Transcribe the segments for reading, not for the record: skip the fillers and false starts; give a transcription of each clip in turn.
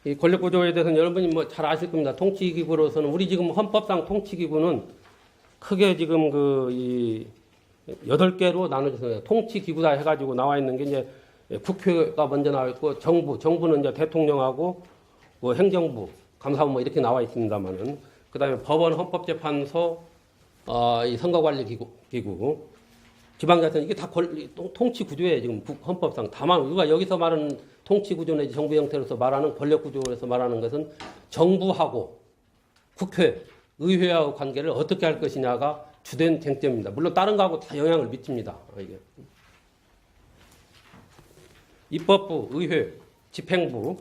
이 권력구조에 대해서는 여러분이 뭐 잘 아실 겁니다. 통치기구로서는 우리 지금 헌법상 통치기구는 크게 지금 이 8개로 나눠져서 통치기구다 해가지고 나와 있는 게 이제 국회가 먼저 나와 있고 정부는 이제 대통령하고 뭐 행정부, 감사부 뭐 이렇게 나와 있습니다만은 그다음에 법원, 헌법재판소, 이 선거관리기구, 지방자치는 이게 다 통치구조예요. 지금 헌법상. 다만 우리가 여기서 말하는 통치구조 내지 정부 형태로서 말하는 권력구조에서 말하는 것은 정부하고 국회, 의회하고 관계를 어떻게 할 것이냐가 주된 쟁점입니다. 물론 다른 거하고 다 영향을 미칩니다. 이게. 입법부, 의회, 집행부,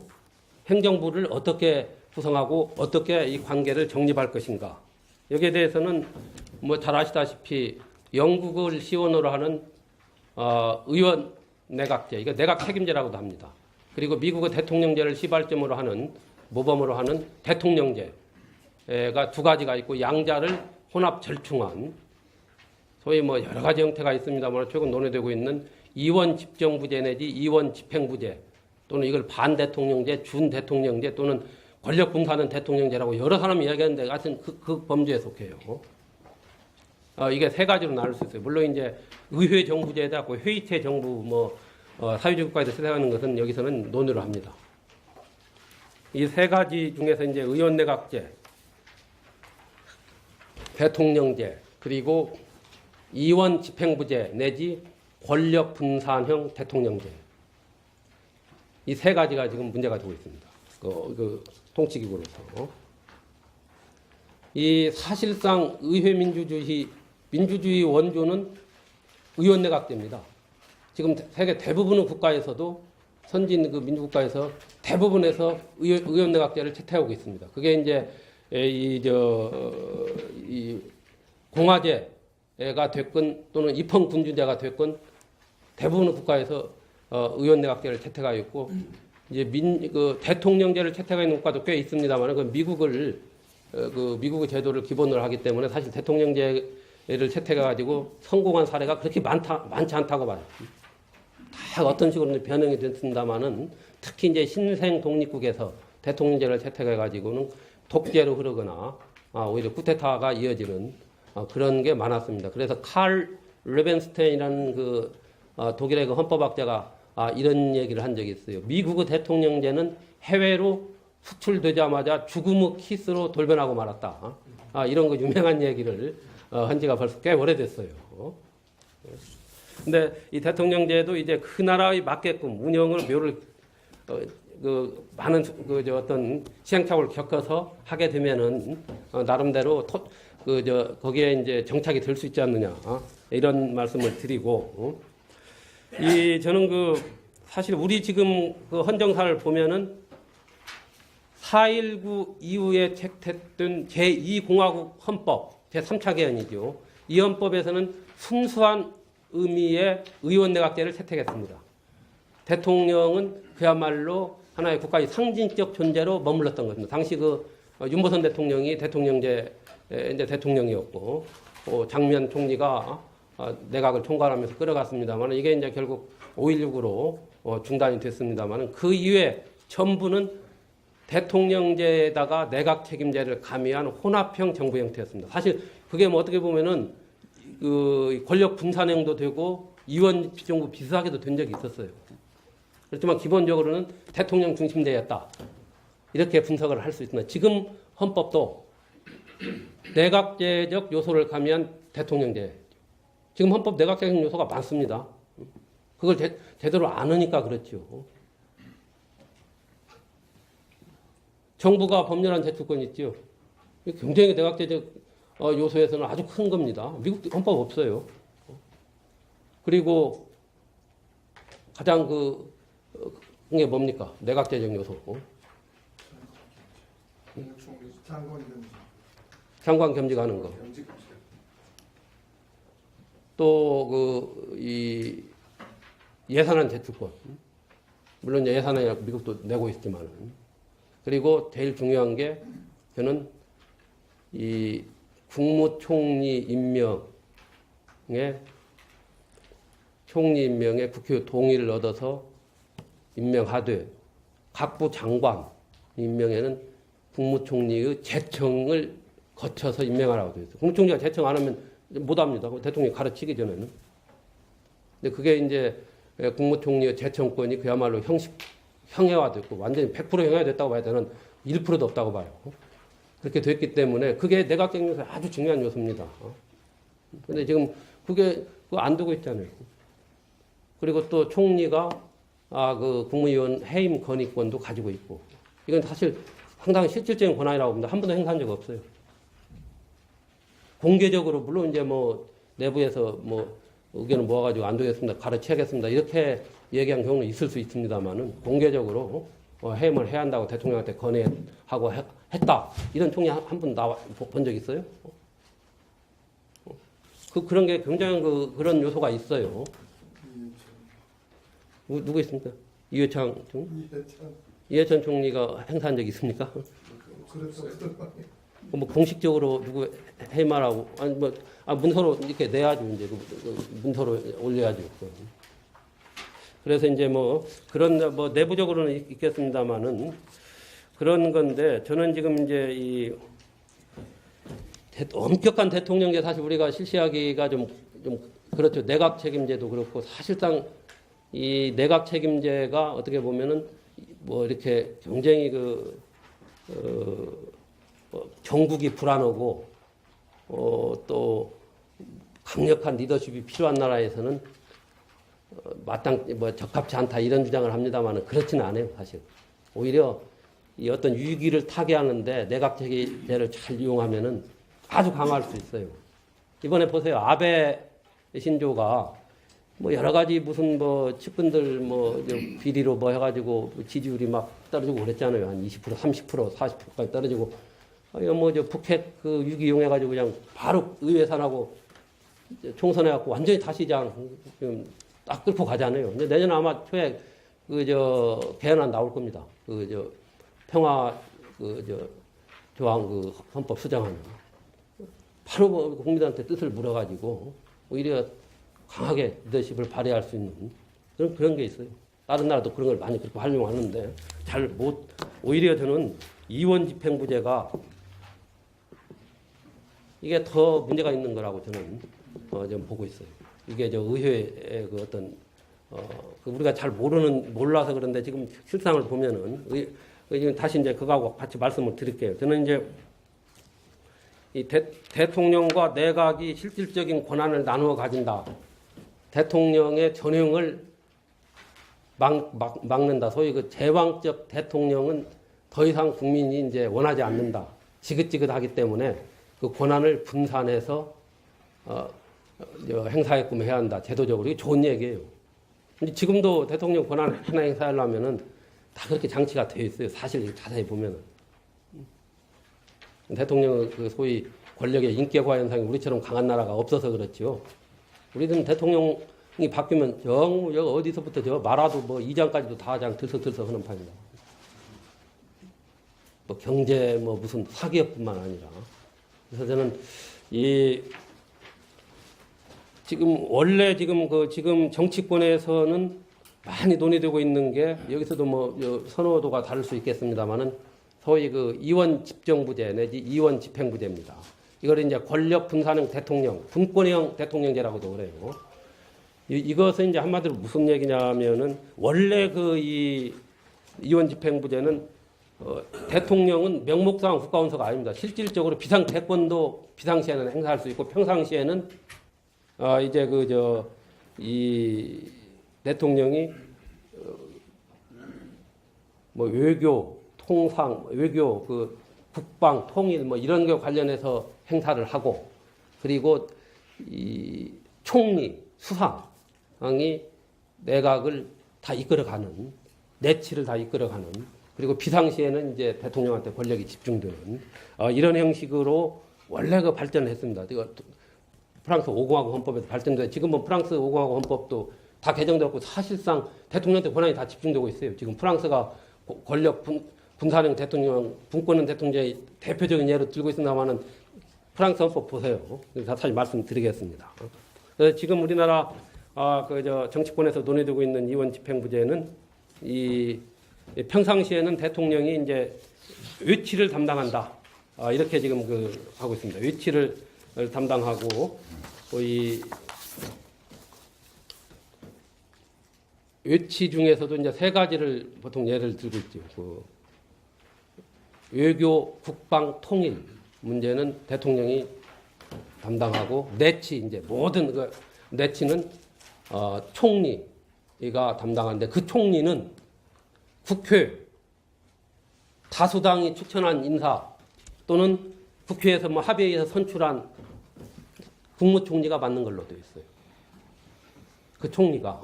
행정부를 어떻게 구성하고 어떻게 이 관계를 정립할 것인가. 여기에 대해서는 뭐 잘 아시다시피 영국을 시원으로 하는 의원 내각제, 이거 내각 책임제라고도 합니다. 그리고 미국의 대통령제를 시발점으로 하는 모범으로 하는 대통령제가 두 가지가 있고 양자를 혼합 절충한 소위 뭐 여러 가지 형태가 있습니다만 최근 논의되고 있는 이원 집정부제 내지 이원 집행부제 또는 이걸 반대통령제, 준대통령제 또는 권력 분산은 대통령제라고 여러 사람이 이야기하는데 하여튼 그 범주에 속해요. 이게 세 가지로 나눌 수 있어요. 물론 이제 의회 정부제에다 회의체 정부 사회주의 국가에서 생각하는 것은 여기서는 논의를 합니다. 이 세 가지 중에서 이제 의원 내각제, 대통령제, 그리고 이원 집행부제 내지 권력 분산형 대통령제. 이 세 가지가 지금 문제가 되고 있습니다. 통치기구로서. 이 사실상 의회 민주주의 원조는 의원 내각제입니다. 지금 세계 대부분의 국가에서도 선진 민주국가에서 대부분에서 의원 내각제를 채택하고 있습니다. 그게 이제 이 공화제가 됐건 또는 입헌군주제가 됐건 대부분의 국가에서 의원 내각제를 채택하고 있고 이제 대통령제를 채택하고 있는 국가도 꽤 있습니다만 그 미국의 제도를 기본으로 하기 때문에 사실 대통령제를 채택해가지고 성공한 사례가 그렇게 많지 않다고 봐요. 다 어떤 식으로 변형이 됐습니다만은 특히 이제 신생 독립국에서 대통령제를 채택해가지고는 독재로 흐르거나 오히려 쿠데타가 이어지는 그런 게 많았습니다. 그래서 칼 레벤스테인이라는 독일의 헌법학자가 이런 얘기를 한 적이 있어요. 미국의 대통령제는 해외로 수출되자마자 죽음의 키스로 돌변하고 말았다. 이런 거 유명한 얘기를 한 지가 벌써 꽤 오래됐어요. 근데 이 대통령제도 이제 그 나라에 맞게끔 운영을 많은 어떤 시행착오를 겪어서 하게 되면은 나름대로 거기에 이제 정착이 될 수 있지 않느냐 이런 말씀을 드리고 저는 사실 우리 지금 헌정사를 보면은 4.19 이후에 채택된 제2공화국 헌법 제3차 개헌이죠. 이 헌법에서는 순수한 의미의 의원 내각제를 채택했습니다. 대통령은 그야말로 하나의 국가의 상징적 존재로 머물렀던 겁니다. 당시 윤보선 대통령이 대통령제 이제 대통령이었고 장면 총리가 내각을 총괄하면서 끌어갔습니다만 이게 이제 결국 5.16으로 중단이 됐습니다만 그 이후에 전부는 대통령제에다가 내각 책임제를 가미한 혼합형 정부 형태였습니다. 사실 그게 뭐 어떻게 보면은 권력 분산형도 되고 이원 정부 비슷하게도 된 적이 있었어요. 그렇지만 기본적으로는 대통령 중심제였다. 이렇게 분석을 할 수 있습니다. 지금 헌법도 내각제적 요소를 가미한 대통령제. 지금 헌법 내각제적 요소가 많습니다. 그걸 제대로 아느니까 그렇죠. 정부가 법률안 제출권이 있죠. 굉장히 내각제적 요소에서는 아주 큰 겁니다. 미국 헌법 없어요. 그리고 가장 그게 뭡니까? 내각제적 요소. 장관 겸직하는 거. 또 이 예산안 제출권. 물론 예산안이 미국도 내고 있지만. 그리고 제일 중요한 게 저는 이 국무총리 임명에 국회 동의를 얻어서 임명하되 각부 장관이 임명에는 국무총리의 제청을 거쳐서 임명하라고 되어 있어요. 국무총리가 제청 안 하면 못합니다. 대통령이 가르치기 전에는. 근데 그게 이제 국무총리의 제청권이 그야말로 형해화됐고 완전히 100% 형해화됐다고 봐야 되는 1%도 없다고 봐요. 그렇게 됐기 때문에 그게 내각적 요소 아주 중요한 요소입니다. 근데 지금 그게 그거 안 되고 있잖아요. 그리고 또 총리가 그 국무위원 해임 건의권도 가지고 있고 이건 사실 상당히 실질적인 권한이라고 봅니다. 한 번도 행사한 적 없어요. 공개적으로 물론 이제 뭐 내부에서 뭐 의견을 모아가지고 안 되겠습니다. 가르쳐야겠습니다. 이렇게 얘기한 경우는 있을 수 있습니다만은 공개적으로 해임을 해야 한다고 대통령한테 건의하고 했다. 이런 총리 한 분 나와 본 적 있어요? 그런 게 굉장히 그런 요소가 있어요. 누구 있습니까? 이회창 총리? 이회창 총리가 행사한 적 있습니까? 뭐 공식적으로 누구 해임하라고 아니 뭐 문서로 이렇게 내야죠. 이제 문서로 올려야죠. 그래서 이제 뭐 그런 뭐 내부적으로는 있겠습니다만은 그런 건데 저는 지금 이제 이 엄격한 대통령제 사실 우리가 실시하기가 좀 그렇죠. 내각 책임제도 그렇고 사실상 이 내각 책임제가 어떻게 보면은 뭐 이렇게 굉장히 정국이 불안하고 또 강력한 리더십이 필요한 나라에서는 적합치 않다 이런 주장을 합니다만 그렇지는 않아요 사실. 오히려 이 어떤 위기를 타개하는데 내각 체계를 잘 이용하면은 아주 강화할 수 있어요. 이번에 보세요. 아베 신조가 뭐 여러 가지 무슨 뭐 측근들 뭐 비리로 뭐 해가지고 지지율이 막 떨어지고 그랬잖아요. 한 20%, 30%, 40%까지 떨어지고. 뭐 저 북핵 그 위기 이용해가지고 그냥 바로 의회산하고 총선해갖고 완전히 다시 그냥 딱 끌고 가잖아요. 근데 내년 아마 초에 개헌안 나올 겁니다. 평화 조항 헌법 수정하는. 바로 국민들한테 뜻을 물어가지고 오히려 강하게 리더십을 발휘할 수 있는 그런 게 있어요. 다른 나라도 그런 걸 많이 그렇게 활용하는데 오히려 저는 이원 집행부제가 이게 더 문제가 있는 거라고 저는 좀 보고 있어요. 이게 의회의 우리가 잘 몰라서 그런데 지금 실상을 보면은 다시 이제 그거하고 같이 말씀을 드릴게요. 저는 이제 이 대통령과 내각이 실질적인 권한을 나누어 가진다. 대통령의 전형을 막는다. 소위 제왕적 대통령은 더 이상 국민이 이제 원하지 않는다. 지긋지긋하기 때문에 그 권한을 분산해서 행사하게끔 해야 한다. 제도적으로. 이게 좋은 얘기예요. 근데 지금도 대통령 권한 하나 행사하려면은 다 그렇게 장치가 되어 있어요. 사실 자세히 보면은. 대통령의 소위 권력의 인격화 현상이 우리처럼 강한 나라가 없어서 그렇죠. 우리는 대통령이 바뀌면 여기 어디서부터 마라도 뭐 이장까지도 다 그냥 들썩들썩 하는 판이다. 뭐 경제 무슨 사기업뿐만 아니라. 그래서 저는 지금 정치권에서는 많이 논의되고 있는 게 여기서도 선호도가 다를 수 있겠습니다만은 소위 이원 집정부제 내지 이원 집행부제입니다. 이걸 이제 권력 분산형 대통령, 분권형 대통령제라고도 그래요. 이것은 이제 한마디로 무슨 얘기냐면은 원래 이 이원 집행부제는 대통령은 명목상 국가원수가 아닙니다. 실질적으로 비상대권도 비상시에는 행사할 수 있고 평상시에는 이제 이 대통령이 외교, 통상, 외교, 국방, 통일 이런 거 관련해서 행사를 하고 그리고 이 총리, 수상이 내각을 다 이끌어가는 내치를 다 이끌어가는 그리고 비상시에는 이제 대통령한테 권력이 집중되는 이런 형식으로 원래 발전을 했습니다. 이거 프랑스 5공화국 헌법에서 발전돼 지금은 프랑스 5공화국 헌법도 다 개정되었고 사실상 대통령한테 권한이 다 집중되고 있어요. 지금 프랑스가 권력 분산형 대통령, 분권형 대통령의 대표적인 예로 들고 있습니다만은 프랑스 헌법 보세요. 사실 말씀드리겠습니다. 그래서 지금 우리나라 정치권에서 논의되고 있는 이원 집행부제는 이 평상시에는 대통령이 이제 외치를 담당한다. 이렇게 지금 하고 있습니다. 외치를 담당하고 이 외치 중에서도 이제 세 가지를 보통 예를 들고 있죠. 외교, 국방, 통일 문제는 대통령이 담당하고 내치 이제 모든 내치는 총리가 담당하는데 그 총리는 국회 다수당이 추천한 인사 또는 국회에서 합의해서 선출한 국무총리가 맡는 걸로 되어 있어요. 그 총리가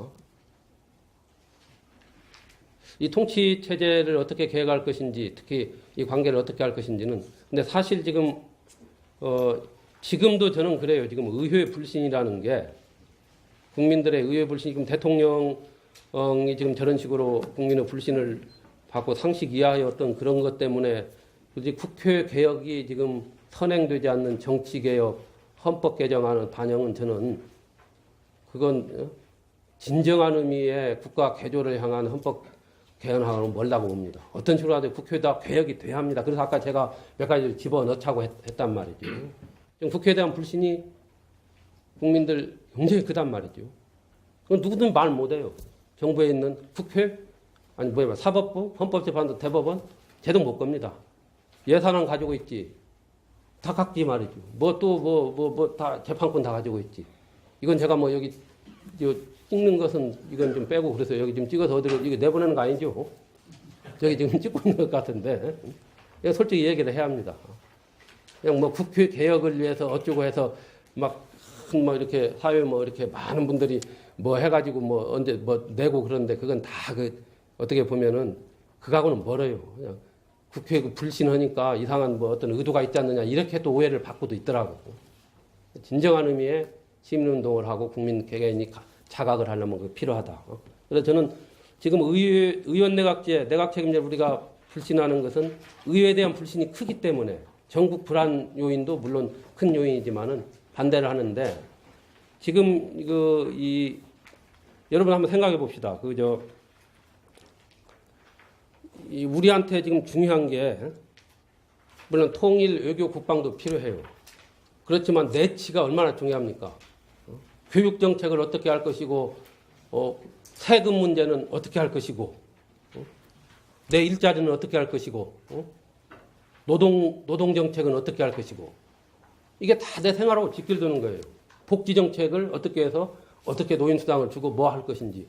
이 통치 체제를 어떻게 계획할 것인지, 특히 이 관계를 어떻게 할 것인지는. 근데 사실 지금도 저는 그래요. 지금 의회 불신이라는 게 국민들의 의회 불신, 지금 대통령이 지금 저런 식으로 국민의 불신을 받고 상식 이하의 어떤 그런 것 때문에 국회 개혁이 지금 선행되지 않는 정치 개혁, 헌법 개정안을 반영은 저는 그건 진정한 의미의 국가 개조를 향한 헌법 개헌하고는 멀다고 봅니다. 어떤 식으로 하든 국회에다 개혁이 돼야 합니다. 그래서 아까 제가 몇 가지를 집어넣자고 했단 말이죠. 지금 국회에 대한 불신이 국민들 굉장히 크단 말이죠. 그건 누구든 말 못해요. 정부에 있는 국회, 아니 사법부, 헌법재판소, 대법원 제동 못 겁니다. 예산안 가지고 있지. 다 각기 말이죠. 다 재판권 다 가지고 있지. 이건 제가 여기 찍는 것은 이건 좀 빼고 그래서 여기 좀 찍어서 어디로 이거 내보내는 거 아니죠? 저기 지금 찍고 있는 것 같은데 솔직히 얘기를 해야 합니다. 그냥 국회 개혁을 위해서 어쩌고 해서 이렇게 사회 이렇게 많은 분들이 해가지고 언제 내고 그러는데 그건 다 어떻게 보면은 그거하고는 멀어요. 그냥 국회 불신하니까 이상한 어떤 의도가 있지 않느냐 이렇게 또 오해를 받고도 있더라고. 진정한 의미의 시민운동을 하고 국민 개개인이 자각을 하려면 필요하다. 그래서 저는 지금 의원 내각제, 내각 책임제를 우리가 불신하는 것은 의회에 대한 불신이 크기 때문에 전국 불안 요인도 물론 큰 요인이지만은 반대를 하는데 지금 여러분 한번 생각해 봅시다. 우리한테 지금 중요한 게 물론 통일, 외교, 국방도 필요해요. 그렇지만 내치가 얼마나 중요합니까? 교육 정책을 어떻게 할 것이고, 세금 문제는 어떻게 할 것이고, 내 일자리는 어떻게 할 것이고, 노동 정책은 어떻게 할 것이고, 이게 다 내 생활하고 직결되는 거예요. 복지 정책을 어떻게 해서 어떻게 노인 수당을 주고 뭐 할 것인지,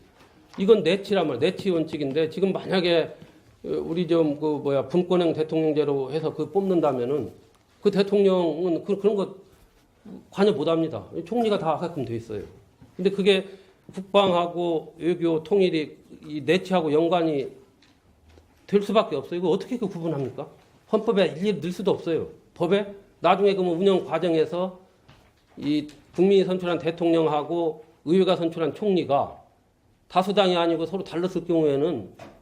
이건 내치란 말이에요. 내치 원칙인데 지금 만약에 우리 분권형 대통령제로 해서 뽑는다면은 그 대통령은 그런 거 관여 못 합니다. 총리가 다 하게끔 돼 있어요. 근데 그게 국방하고 외교 통일이 이 내치하고 연관이 될 수밖에 없어요. 이거 어떻게 구분합니까? 헌법에 일일이 넣을 수도 없어요. 법에 나중에 운영 과정에서 이 국민이 선출한 대통령하고 의회가 선출한 총리가 다수당이 아니고 서로 달랐을 경우에는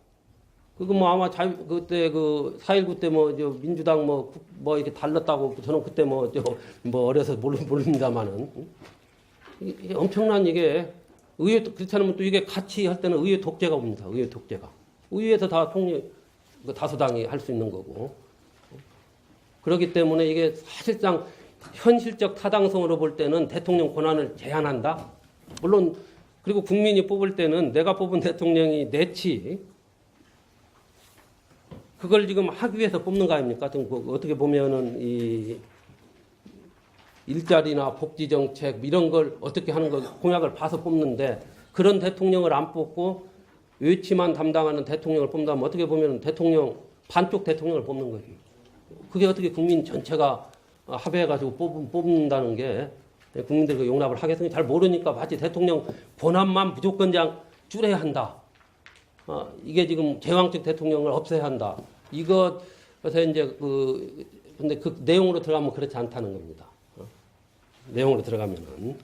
그거 아마 그때 4.19 때 민주당 이렇게 달랐다고 저는 그때 어려서 모릅니다만은 이게 엄청난 이게 의회 그렇지 않으면 또 이게 같이 할 때는 의회 독재가 옵니다. 의회 독재가. 의회에서 다 다수당이 할 수 있는 거고. 그렇기 때문에 이게 사실상 현실적 타당성으로 볼 때는 대통령 권한을 제한한다. 물론 그리고 국민이 뽑을 때는 내가 뽑은 대통령이 내치 그걸 지금 하기 위해서 뽑는 거 아닙니까? 어떻게 보면은 이 일자리나 복지 정책 이런 걸 어떻게 하는 거 공약을 봐서 뽑는데 그런 대통령을 안 뽑고 외치만 담당하는 대통령을 뽑는다면 어떻게 보면은 반쪽 대통령을 뽑는 거지. 그게 어떻게 국민 전체가 합의해가지고 뽑는다는 게 국민들 용납을 하겠습니까? 잘 모르니까 마치 대통령 권한만 무조건 줄여야 한다. 이게 지금 제왕적 대통령을 없애야 한다. 이것에서 이제 근데 그 내용으로 들어가면 그렇지 않다는 겁니다. 내용으로 들어가면은.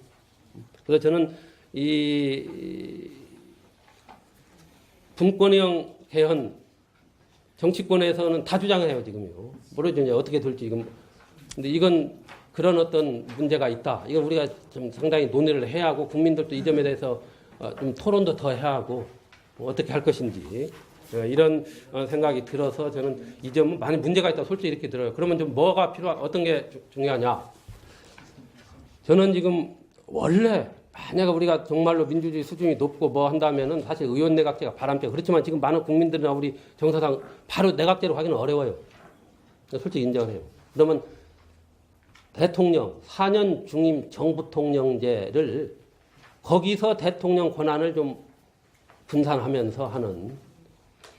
그래서 저는 이 분권형 개헌 정치권에서는 다 주장해요, 지금요. 모르죠, 이제 어떻게 될지 지금. 근데 이건 그런 어떤 문제가 있다. 이건 우리가 좀 상당히 논의를 해야 하고 국민들도 이 점에 대해서 좀 토론도 더 해야 하고 어떻게 할 것인지 이런 생각이 들어서 저는 이 점은 많이 문제가 있다 솔직히 이렇게 들어요. 그러면 좀 뭐가 어떤 게 중요하냐? 저는 지금 원래 만약에 우리가 정말로 민주주의 수준이 높고 뭐 한다면은 사실 의원 내각제가 바람직하고 그렇지만 지금 많은 국민들이나 우리 정서상 바로 내각제로 가기는 어려워요. 솔직히 인정을 해요. 그러면 대통령 4년 중임 정부통령제를 거기서 대통령 권한을 좀 분산하면서 하는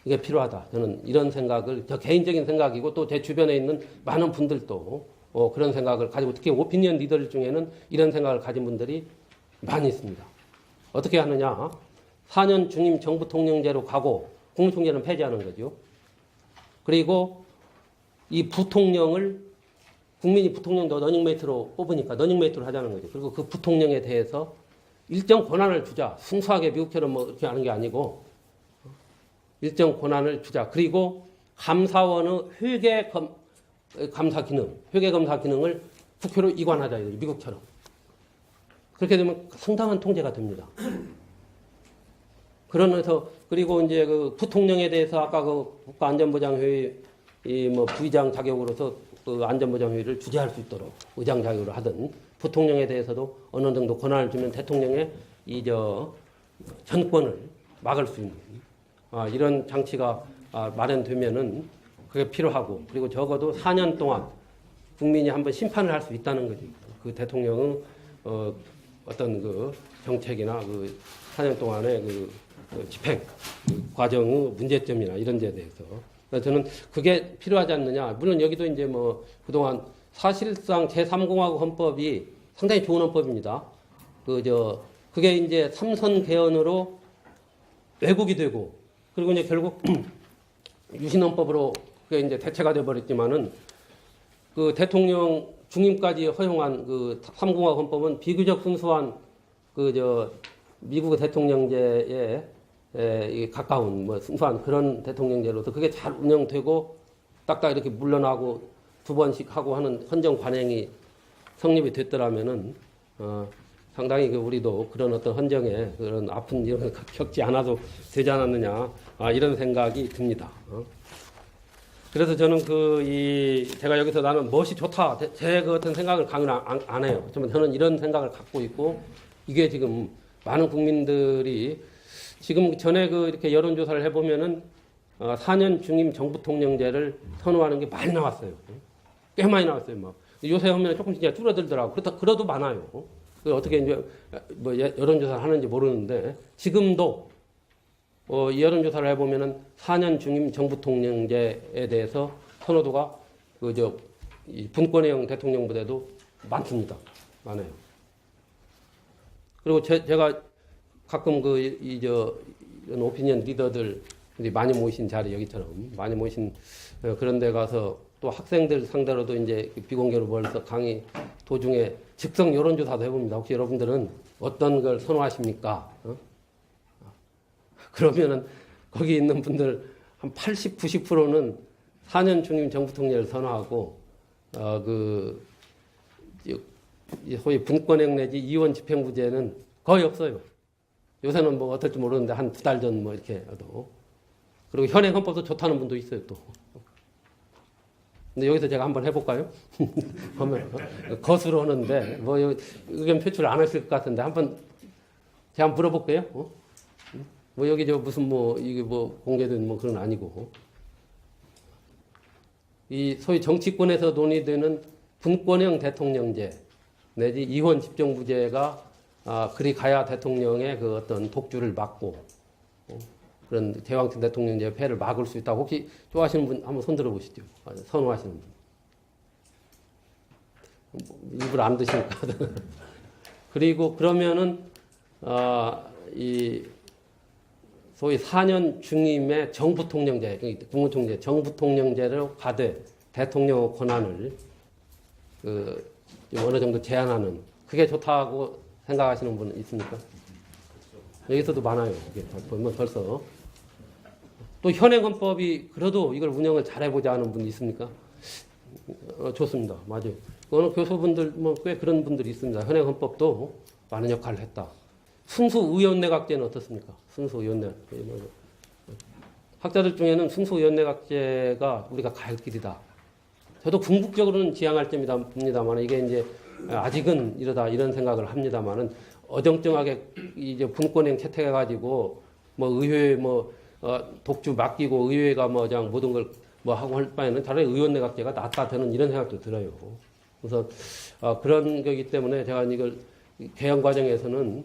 이게 필요하다. 저는 이런 생각을 저 개인적인 생각이고 또 제 주변에 있는 많은 분들도 그런 생각을 가지고 특히 오피니언 리더들 중에는 이런 생각을 가진 분들이 많이 있습니다. 어떻게 하느냐? 4년 중임 정부통령제로 가고 국무총리는 폐지하는 거죠. 그리고 이 부통령을 국민이 부통령도 러닝메이트로 뽑으니까 러닝메이트로 하자는 거죠. 그리고 그 부통령에 대해서 일정 권한을 주자. 순수하게 미국처럼 뭐 이렇게 하는 게 아니고 일정 권한을 주자. 그리고 감사원의 회계 감사 기능, 회계 검사 기능을 국회로 이관하자. 미국처럼. 그렇게 되면 상당한 통제가 됩니다. 그러면서 그리고 이제 그 부통령에 대해서 아까 그 국가안전보장회의 뭐 부의장 자격으로서 그 안전보장회의를 주재할 수 있도록 의장 자격으로 하든 부통령에 대해서도 어느 정도 권한을 주면 대통령의 전권을 막을 수 있는 이런 장치가 마련되면은 그게 필요하고 그리고 적어도 4년 동안 국민이 한번 심판을 할 수 있다는 거지. 그 대통령의 어떤 그 정책이나 그 4년 동안의 그 집행 과정의 문제점이나 이런 데에 대해서 그래서 저는 그게 필요하지 않느냐. 물론 여기도 이제 뭐 그동안 사실상 제3공화국 헌법이 상당히 좋은 헌법입니다. 그게 이제 삼선 개헌으로 왜곡이 되고 그리고 이제 결국 유신헌법으로 그게 이제 대체가 되어버렸지만은 그 대통령 중임까지 허용한 그 3공화국 헌법은 비교적 순수한 미국 대통령제에 가까운 뭐 순수한 그런 대통령제로서 그게 잘 운영되고 딱딱 이렇게 물러나고 두 번씩 하고 하는 헌정 관행이 성립이 됐더라면은 상당히 우리도 그런 어떤 헌정에 그런 아픈 일을 겪지 않아도 되지 않았느냐 이런 생각이 듭니다. 그래서 저는 제가 여기서 나는 무엇이 좋다 제 같은 생각을 강요 안 해요. 저는 이런 생각을 갖고 있고 이게 지금 많은 국민들이 지금 전에 이렇게 여론조사를 해보면은 4년 중임 정부통령제를 선호하는 게 많이 나왔어요. 꽤 많이 나왔어요. 막 요새 하면 조금 진짜 줄어들더라고. 그래도 많아요. 어떻게 이제 뭐 여론조사를 하는지 모르는데 지금도 이 여론조사를 해보면은 4년 중임 정부통령제에 대해서 선호도가 이 분권형 대통령보다도 많습니다. 많아요. 그리고 제가 가끔 이런 오피니언 리더들이 많이 모이신 자리 여기처럼 많이 모이신 그런 데 가서 또 학생들 상대로도 이제 비공개로 벌써 강의 도중에 즉석 여론조사도 해봅니다. 혹시 여러분들은 어떤 걸 선호하십니까? 그러면은 거기 있는 분들 한 80, 90%는 4년 중임 정부통령을 선호하고 소위 분권형 내지 이원 집행부제는 거의 없어요. 요새는 뭐 어떨지 모르는데 한 2달 전 뭐 이렇게 해도 그리고 현행 헌법도 좋다는 분도 있어요 또. 근데 여기서 제가 한번 해볼까요? 거스르는데 뭐 의견 표출 안 하실 것 같은데 제가 한번 물어볼게요. 뭐 여기 무슨 이게 공개된 그런 아니고 이 소위 정치권에서 논의되는 분권형 대통령제 내지 이원 집정부제가 그리 가야 대통령의 그 어떤 독주를 막고 그런 제왕적 대통령제 폐를 막을 수 있다고 혹시 좋아하시는 분 한번 손 들어보시죠. 선호하시는 분. 입을 안 드시니까. 그리고 그러면은 이 소위 4년 중임의 정부통령제, 국무총리제, 정부통령제로 가되 대통령 권한을 어느 정도 제한하는 그게 좋다고 생각하시는 분 있습니까? 여기서도 많아요. 이게 보면 벌써 또 현행 헌법이 그래도 이걸 운영을 잘해보자 하는 분 있습니까? 좋습니다. 맞아요. 어느 교수분들 꽤 그런 분들이 있습니다. 현행 헌법도 많은 역할을 했다. 순수 의원 내각제는 어떻습니까? 순수 의원 내각제 학자들 중에는 순수위원내각제가 우리가 갈 길이다. 저도 궁극적으로는 지향할 때입니다만 이게 이제 아직은 이러다 이런 생각을 합니다만은 어정쩡하게 이제 분권행 채택해가지고 뭐 의회 독주 맡기고 의회가 뭐 그냥 모든 걸 뭐 하고 할 바에는 차라리 의원내각제가 낫다 저는 이런 생각도 들어요. 그래서 그런 거기 때문에 제가 이걸 개헌 과정에서는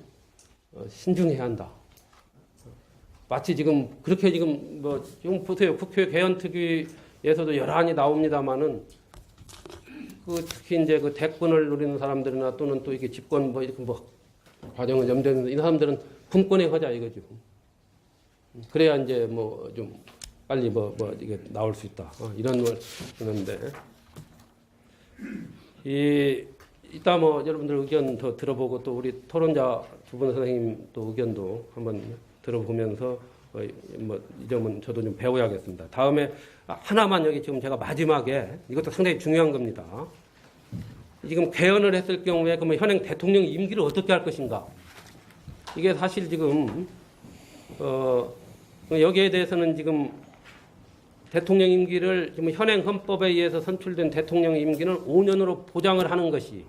신중해야 한다. 마치 지금 그렇게 지금 뭐 지금 보세요. 국회 개헌 특위에서도 여러 나옵니다만은 그 특히 이제 그 대권을 누리는 사람들이나 또는 또 이게 집권 뭐 이렇게 뭐 과정을 염두에 이 사람들은 분권에 하자 이거죠. 그래야 이제 뭐 좀 빨리 뭐 이게 나올 수 있다. 이런 걸 하는데 이따 뭐 여러분들 의견 더 들어보고 또 우리 토론자 두 분 선생님 또 의견도 한번 들어보면서 뭐 이 점은 저도 좀 배워야겠습니다. 다음에 하나만 여기 지금 제가 마지막에 이것도 상당히 중요한 겁니다. 지금 개헌을 했을 경우에 그러면 현행 대통령 임기를 어떻게 할 것인가? 이게 사실 지금 여기에 대해서는 지금 대통령 임기를 지금 현행 헌법에 의해서 선출된 대통령 임기는 5년으로 보장을 하는 것이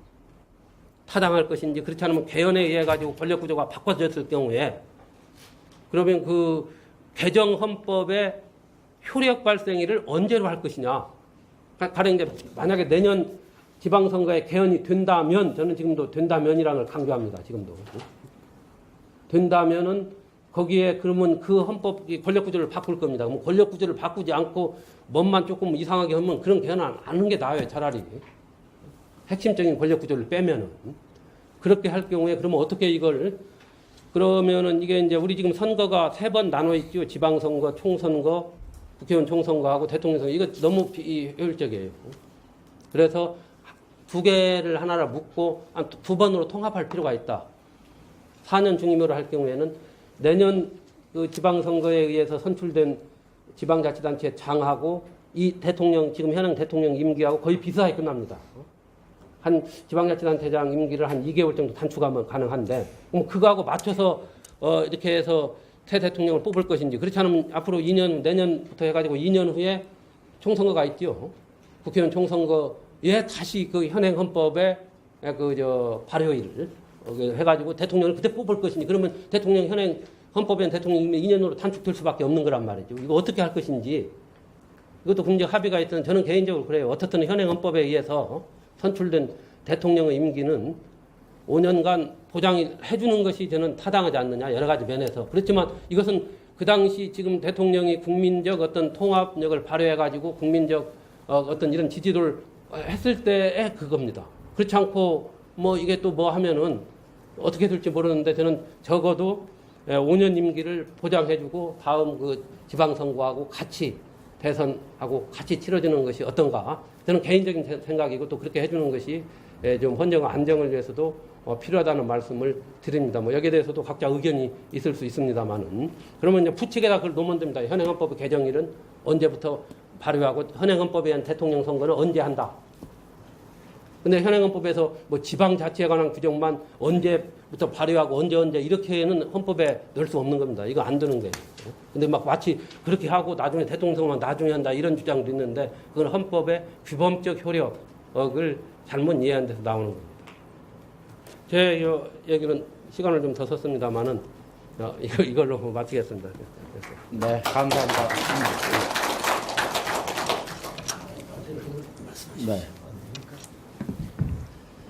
타당할 것인지 그렇지 않으면 개헌에 의해 가지고 권력 구조가 바꿔졌을 경우에 그러면 그 개정 헌법의 효력 발생일을 언제로 할 것이냐? 가령 이제 만약에 내년 지방선거에 개헌이 된다면 저는 지금도 된다면이라는 걸 강조합니다. 지금도 된다면은 거기에 그러면 그 헌법 권력 구조를 바꿀 겁니다. 그럼 권력 구조를 바꾸지 않고 뭔만 조금 이상하게 하면 그런 개헌 안 하는 게 나아요. 차라리 핵심적인 권력 구조를 빼면은 그렇게 할 경우에 그러면 어떻게 이걸 그러면은 이게 이제 우리 지금 선거가 3번 나눠 있죠. 지방선거, 총선거, 국회의원 총선거하고 대통령 선거. 이거 너무 비효율적이에요. 그래서 2개를 하나로 묶고 2번으로 통합할 필요가 있다. 4년 중임으로 할 경우에는 내년 그 지방선거에 의해서 선출된 지방자치단체 장하고 이 대통령 지금 현행 대통령 임기하고 거의 비슷하게 끝납니다. 한 지방자치단체장 임기를 한 2개월 정도 단축하면 가능한데 그럼 그거하고 맞춰서 이렇게 해서 새 대통령을 뽑을 것인지 그렇지 않으면 앞으로 2년 내년부터 해가지고 2년 후에 총선거가 있죠. 국회의원 총선거에 다시 그 현행 헌법의 발효일을 해가지고 대통령을 그때 뽑을 것인지 그러면 대통령 현행 헌법엔 대통령이 2년으로 단축될 수밖에 없는 거란 말이죠. 이거 어떻게 할 것인지 이것도 국민적 합의가 있던 저는 개인적으로 그래요. 어떻든 현행 헌법에 의해서 선출된 대통령의 임기는 5년간 보장해 주는 것이 저는 타당하지 않느냐 여러 가지 면에서 그렇지만 이것은 그 당시 지금 대통령이 국민적 어떤 통합력을 발휘해가지고 국민적 어떤 이런 지지를 했을 때의 그겁니다. 그렇지 않고 뭐 이게 또 뭐 하면은 어떻게 될지 모르는데 저는 적어도 5년 임기를 보장해주고 다음 그 지방선거하고 같이 대선하고 같이 치러지는 것이 어떤가 저는 개인적인 생각이고 또 그렇게 해주는 것이 좀 헌정과 안정을 위해서도 필요하다는 말씀을 드립니다. 뭐 여기에 대해서도 각자 의견이 있을 수 있습니다만은 그러면 이제 부칙에다 그걸 놓으면 됩니다. 현행헌법의 개정일은 언제부터 발효하고 현행헌법에 의한 대통령 선거는 언제 한다. 근데 현행헌법에서 뭐 지방자치에 관한 규정만 언제부터 발효하고 언제 이렇게는 헌법에 넣을 수 없는 겁니다. 이거 안 되는 거예요. 근데 막 마치 그렇게 하고 나중에 대통령 선거만 나중에 한다 이런 주장도 있는데 그건 헌법의 규범적 효력을 잘못 이해한 데서 나오는 겁니다. 제 얘기는 시간을 좀 더 썼습니다만은 이걸로 마치겠습니다. 네, 감사합니다. 네.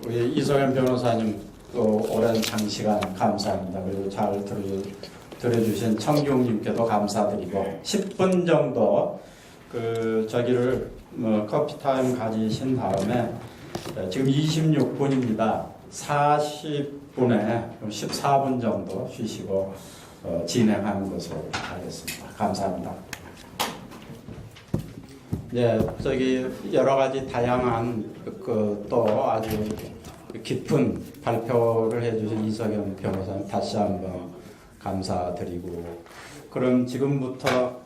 우리 이성현 변호사님 또 오랜 장시간 감사합니다. 그리고 잘 들어주신 청중님께도 감사드리고 10분 정도 저기를 커피 타임 가지신 다음에 지금 26분입니다. 40분에 14분 정도 쉬시고 진행하는 것으로 하겠습니다. 감사합니다. 네, 저기 여러 가지 다양한 또 아주 깊은 발표를 해주신 이석영 변호사님 다시 한번 감사드리고 그럼 지금부터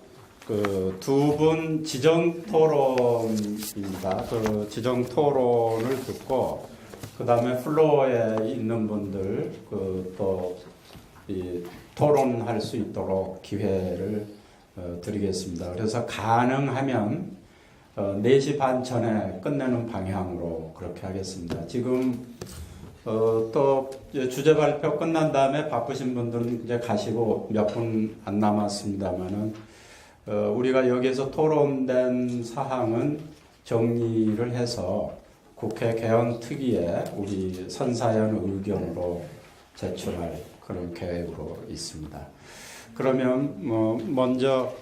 두 분 지정 토론입니다. 그 지정 토론을 듣고 그 다음에 플로어에 있는 분들 또 토론할 수 있도록 기회를 드리겠습니다. 그래서 가능하면 4시 반 전에 끝내는 방향으로 그렇게 하겠습니다. 지금 또 주제 발표 끝난 다음에 바쁘신 분들은 이제 가시고 몇 분 안 남았습니다만은 우리가 여기에서 토론된 사항은 정리를 해서 국회 개헌 특위에 우리 선사연 의견으로 제출할 그런 계획으로 있습니다. 그러면 먼저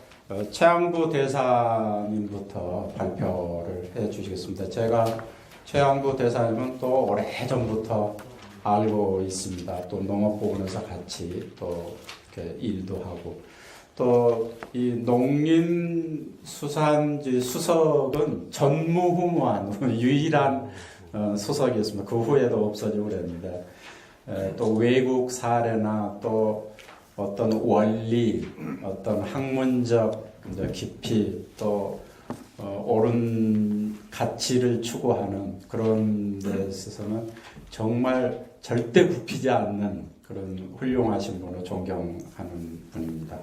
최양부 대사님부터 발표를 해 주시겠습니다. 제가 최양부 대사님은 또 오래전부터 알고 있습니다. 또 농업부원에서 같이 또 이렇게 일도 하고 또 이 농림수산지 수석은 전무후무한 유일한 수석이었습니다. 그 후에도 없어지고 그랬는데 또 외국 사례나 또 어떤 원리, 어떤 학문적 깊이 또 옳은 가치를 추구하는 그런 데 있어서는 정말 절대 굽히지 않는 그런 훌륭하신 분으로 존경하는 분입니다.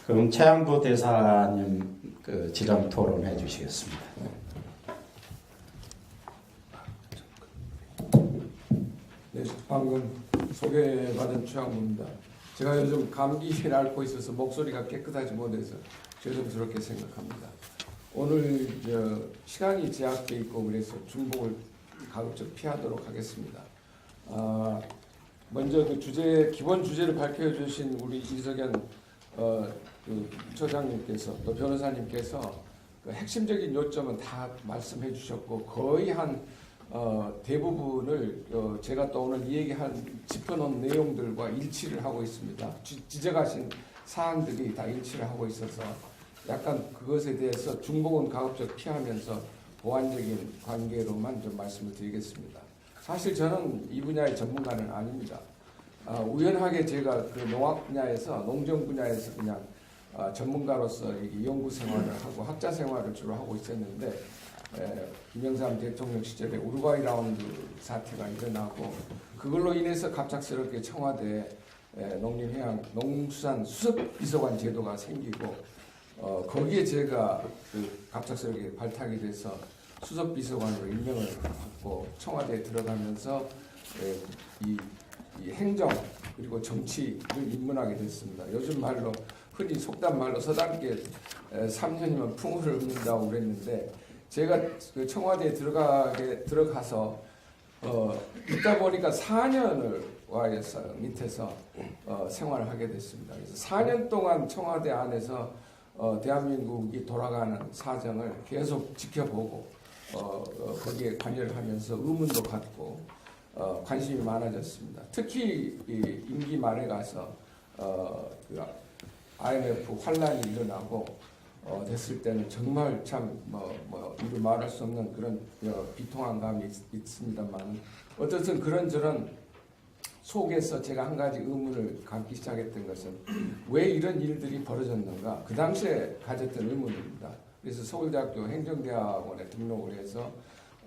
그럼 최양부 대사님 지령 토론해 주시겠습니다. 네, 방금 소개받은 최양부입니다. 제가 요즘 감기를 앓고 있어서 목소리가 깨끗하지 못해서 죄송스럽게 생각합니다. 오늘 시간이 제약돼 있고 그래서 중복을 가급적 피하도록 하겠습니다. 먼저 그 기본 주제를 발표해 주신 우리 이석연 그 처장님께서 또 변호사님께서 그 핵심적인 요점은 다 말씀해 주셨고 거의 한 대부분을 제가 또 오늘 짚어놓은 내용들과 일치를 하고 있습니다. 지적하신 사항들이 다 일치를 하고 있어서 약간 그것에 대해서 중복은 가급적 피하면서 보완적인 관계로만 좀 말씀을 드리겠습니다. 사실 저는 이 분야의 전문가는 아닙니다. 우연하게 제가 그 농학 분야에서 농정 분야에서 그냥 전문가로서 연구 생활을 하고 학자 생활을 주로 하고 있었는데 김영삼 대통령 시절에 우루과이 라운드 사태가 일어나고 그걸로 인해서 갑작스럽게 청와대 농수산 수석비서관 제도가 생기고 거기에 제가 갑작스럽게 발탁이 돼서 수석비서관으로 임명을 받고 청와대에 들어가면서 이 행정 그리고 정치를 입문하게 됐습니다. 요즘 말로 흔히 속담 말로 서당계 3년이면 풍우를 읊는다고 그랬는데 제가 그 청와대에 들어가서 있다 보니까 4년을 와에서 밑에서 생활을 하게 됐습니다. 그래서 4년 동안 청와대 안에서 대한민국이 돌아가는 사정을 계속 지켜보고 거기에 관여를 하면서 의문도 갖고 관심이 많아졌습니다. 특히 임기 말에 가서 그 IMF 환란이 일어나고 됐을 때는 정말 참 이루 말할 수 없는 그런 비통한 감이 있습니다만 어쨌든 그런저런 속에서 제가 한 가지 의문을 갖기 시작했던 것은 왜 이런 일들이 벌어졌는가 그 당시에 가졌던 의문입니다. 그래서 서울대학교 행정대학원에 등록을 해서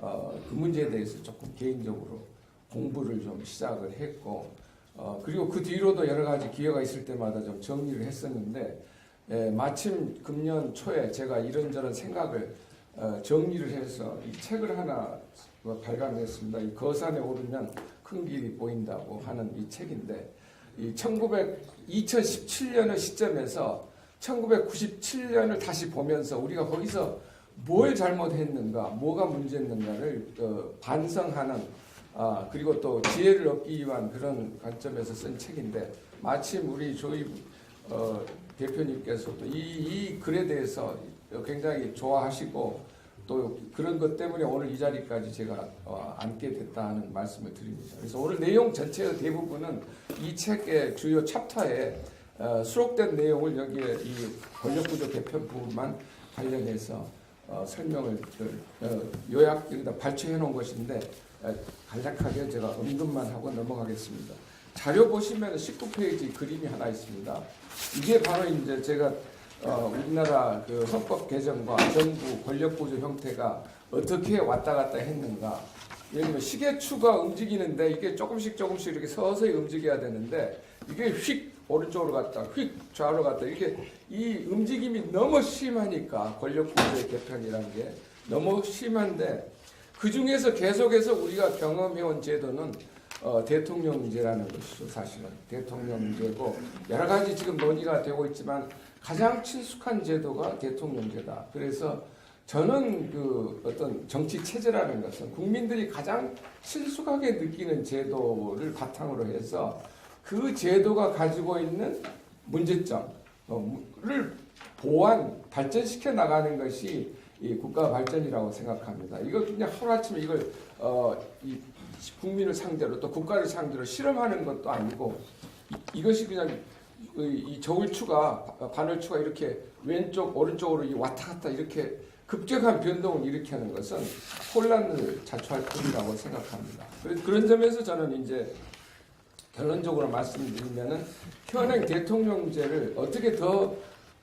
그 문제에 대해서 조금 개인적으로 공부를 좀 시작을 했고 그리고 그 뒤로도 여러 가지 기회가 있을 때마다 좀 정리를 했었는데 마침 금년 초에 제가 이런저런 생각을 정리를 해서 이 책을 하나 발간했습니다. 이 거산에 오르면 큰 길이 보인다고 하는 이 책인데 2017년의 시점에서 1997년을 다시 보면서 우리가 거기서 뭘 잘못했는가, 뭐가 문제였는가를 반성하는 그리고 또 지혜를 얻기 위한 그런 관점에서 쓴 책인데 마침 우리 조희 대표님께서도 이 글에 대해서 굉장히 좋아하시고 또 그런 것 때문에 오늘 이 자리까지 제가 앉게 됐다는 말씀을 드립니다. 그래서 오늘 내용 전체의 대부분은 이 책의 주요 챕터에 수록된 내용을 여기에 이 권력구조 개편 부분만 관련해서 설명을 요약 여기다 발췌해 놓은 것인데 간략하게 제가 언급만 하고 넘어가겠습니다. 자료 보시면 19페이지 그림이 하나 있습니다. 이게 바로 이제 제가 우리나라 그 헌법 개정과 정부 권력구조 형태가 어떻게 왔다 갔다 했는가. 예를 들면 시계추가 움직이는데 이게 조금씩 이렇게 서서히 움직여야 되는데 이게 휙 오른쪽으로 갔다 휙 좌우로 갔다 이렇게 이 움직임이 너무 심하니까 권력 구조의 개편이라는 게 너무 심한데 그 중에서 계속해서 우리가 경험해온 제도는 대통령제라는 것이죠. 사실은 대통령제고 여러 가지 지금 논의가 되고 있지만 가장 친숙한 제도가 대통령제다. 그래서 저는 그 어떤 정치 체제라는 것은 국민들이 가장 친숙하게 느끼는 제도를 바탕으로 해서 그 제도가 가지고 있는 문제점을 보완, 발전시켜 나가는 것이 이 국가 발전이라고 생각합니다. 이거 그냥 하루아침에 이걸 이 국민을 상대로 또 국가를 상대로 실험하는 것도 아니고 이것이 그냥 이 저울추가 바늘추가 이렇게 왼쪽 오른쪽으로 왔다 갔다 이렇게 급격한 변동을 일으키는 것은 혼란을 자초할 뿐이라고 생각합니다. 그런 점에서 저는 이제 결론적으로 말씀드리면은 현행 대통령제를 어떻게 더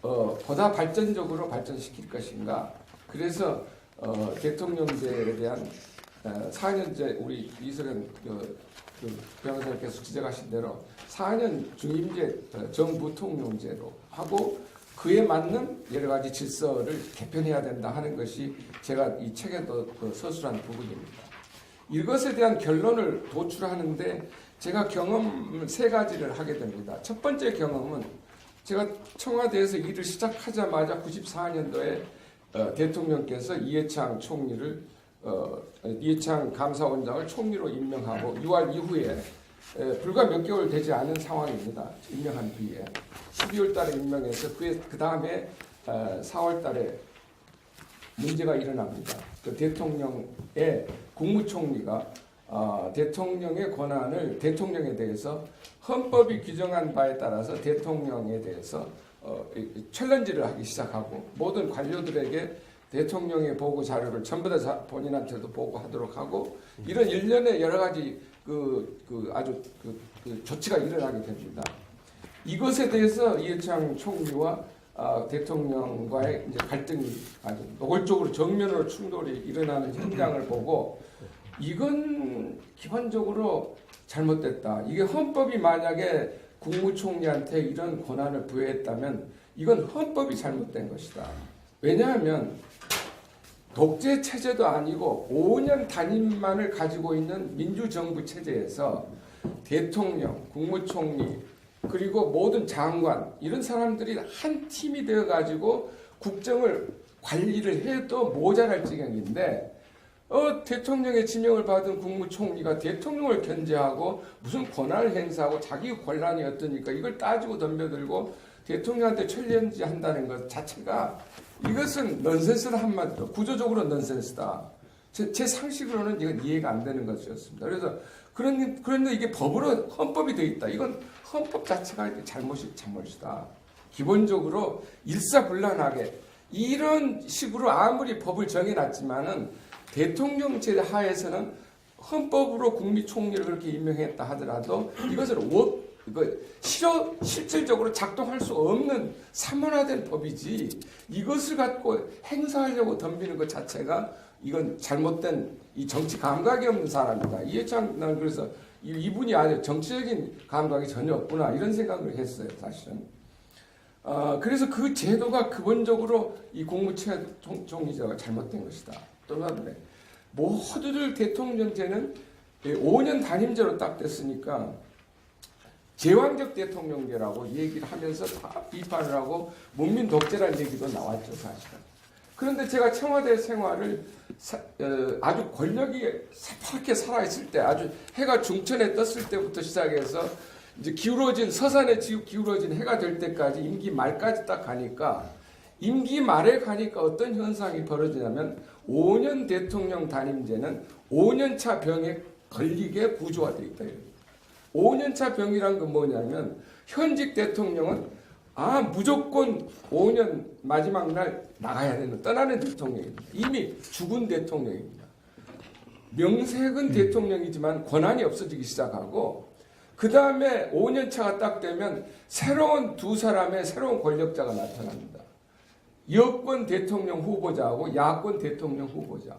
보다 발전적으로 발전시킬 것인가. 그래서 대통령제에 대한 4년제 우리 이슬은 그 변호사님께서 지적하신 대로 4년 중임제 정부통령제로 하고 그에 맞는 여러 가지 질서를 개편해야 된다 하는 것이 제가 이 책에도 서술한 부분입니다. 이것에 대한 결론을 도출하는데 제가 경험 3가지를 하게 됩니다. 첫 번째 경험은 제가 청와대에서 일을 시작하자마자 94년도에 대통령께서 이해창 감사원장을 총리로 임명하고 6월 이후에 불과 몇 개월 되지 않은 상황입니다. 임명한 뒤에 12월 달에 임명해서 그 다음에 4월 달에 문제가 일어납니다. 그 대통령의 국무총리가 대통령의 권한을 대통령에 대해서 헌법이 규정한 바에 따라서 대통령에 대해서 챌린지를 하기 시작하고 모든 관료들에게 대통령의 보고 자료를 전부 다 본인한테도 보고하도록 하고 이런 일련의 여러 가지 아주 조치가 일어나게 됩니다. 이것에 대해서 이해창 총리와 대통령과의 이제 갈등이 아주 노골적으로 정면으로 충돌이 일어나는 현장을 보고 이건 기본적으로 잘못됐다. 이게 헌법이 만약에 국무총리한테 이런 권한을 부여했다면 이건 헌법이 잘못된 것이다. 왜냐하면 독재 체제도 아니고 5년 단임만을 가지고 있는 민주정부 체제에서 대통령, 국무총리 그리고 모든 장관 이런 사람들이 한 팀이 되어가지고 국정을 관리를 해도 모자랄 지경인데 대통령의 지명을 받은 국무총리가 대통령을 견제하고 무슨 권한을 행사하고 자기 권한이 어떠니까 이걸 따지고 덤벼들고 대통령한테 챌린지 한다는 것 자체가 이것은 넌센스다 한마디로 구조적으로 넌센스다. 제 상식으로는 이건 이해가 안 되는 것이었습니다. 그래서 그런데 이게 법으로 헌법이 되어 있다. 이건 헌법 자체가 잘못이다. 기본적으로 일사불란하게 이런 식으로 아무리 법을 정해놨지만은 대통령제 하에서는 헌법으로 국무총리를 그렇게 임명했다 하더라도 이것을 실질적으로 작동할 수 없는 사문화된 법이지 이것을 갖고 행사하려고 덤비는 것 자체가 이건 잘못된 이 정치 감각이 없는 사람이다. 이해창 나는 그래서 이분이 아주 정치적인 감각이 전혀 없구나 이런 생각을 했어요. 사실은. 그래서 그 제도가 근본적으로 이 국무총리제가 잘못된 것이다. 또 하나는 모두들 대통령제는 5년 단임제로 딱 됐으니까 제왕적 대통령제라고 얘기를 하면서 다 비판을 하고 문민 독재라는 얘기도 나왔죠. 사실은. 그런데 제가 청와대 생활을 아주 권력이 새파랗게 살아있을 때 아주 해가 중천에 떴을 때부터 시작해서 이제 서산에 기울어진 해가 될 때까지 임기 말까지 딱 가니까 임기 말에 가니까 어떤 현상이 벌어지냐면 5년 대통령 단임제는 5년차 병에 걸리게 구조화되어 있다. 5년차 병이란 건 뭐냐면 현직 대통령은 무조건 5년 마지막 날 나가야 되는 떠나는 대통령입니다. 이미 죽은 대통령입니다. 명색은 대통령이지만 권한이 없어지기 시작하고 그 다음에 5년차가 딱 되면 새로운 두 사람의 새로운 권력자가 나타납니다. 여권 대통령 후보자하고 야권 대통령 후보자.